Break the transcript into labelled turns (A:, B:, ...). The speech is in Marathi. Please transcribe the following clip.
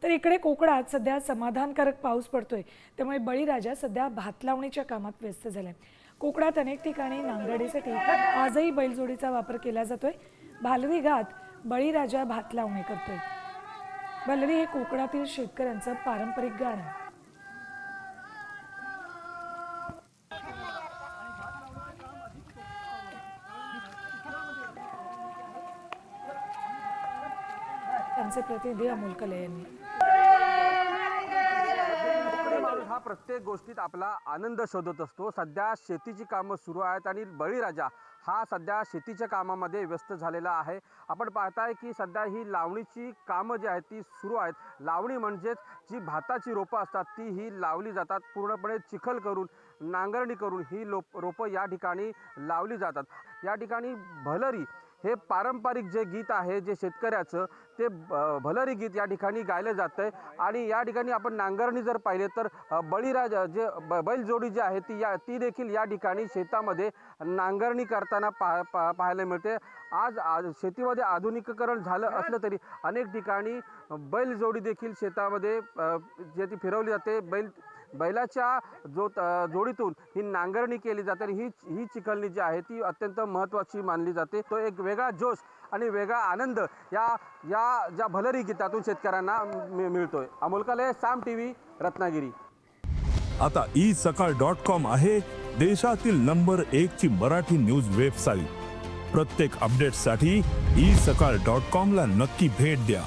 A: तर इकडे कोकणात सध्या समाधानकारक पाऊस पडतोय, त्यामुळे बळीराजा सध्या भात लावणीच्या कामात व्यस्त झालाय। कोकणात अनेक ठिकाणी नांगरडीसाठी आजही बैलजोडीचा वापर केला जातोय। भालरी घात बळीराजा भात लावणी करतोय। भालरी हे कोकणातील शेतकऱ्यांचं पारंपरिक गाणं आहे। त्यांचे प्रतिनिधी अमोल कले यांनी।
B: हा प्रत्येक गोष्टीत आपला आनंद शोधत असतो। सध्या शेतीची कामं सुरू आहेत आणि बळीराजा हा सध्या शेतीच्या कामामध्ये व्यस्त झालेला आहे। आपण पाहताय की सध्या ही लावणीची कामं जी आहेत ती सुरू आहेत। लावणी म्हणजेच जी भाताची रोपं असतात ती ही लावली जातात। पूर्णपणे चिखल करून नांगरणी करून ही रोपं या ठिकाणी लावली जातात। या ठिकाणी भलरी हे पारंपरिक जे गीत आहे जे शेतकऱ्याचं ते भलरी गीत या ठिकाणी गायलं जातंय। आणि या ठिकाणी आपण नांगरणी जर पाहिले तर बळीराजा जे बैलजोडी जी आहे ती देखील या ठिकाणी शेतामध्ये नांगरणी करताना पाहायला मिळते। आज शेतीमध्ये आधुनिकीकरण झालं असलं तरी अनेक ठिकाणी बैलजोडी देखील शेतामध्ये जे ती फिरवली जाते। बैलाच्या जोडीतून ही नांगरणी केली जाते। ही चिखलणी जी आहे ती अत्यंत महत्त्वाची मानली जाते। तो एक वेगळा जोश आणि वेगळा आनंद या ज्या भलरी गीतातून शेतकऱ्यांना मिळतोय। अमोल कले, साम टीव्ही, रत्नागिरी।
C: आता isakal.com आहे देशातील नंबर 1 ची मराठी न्यूज वेबसाईट। प्रत्येक अपडेटसाठी isakal.com ला नक्की भेट द्या।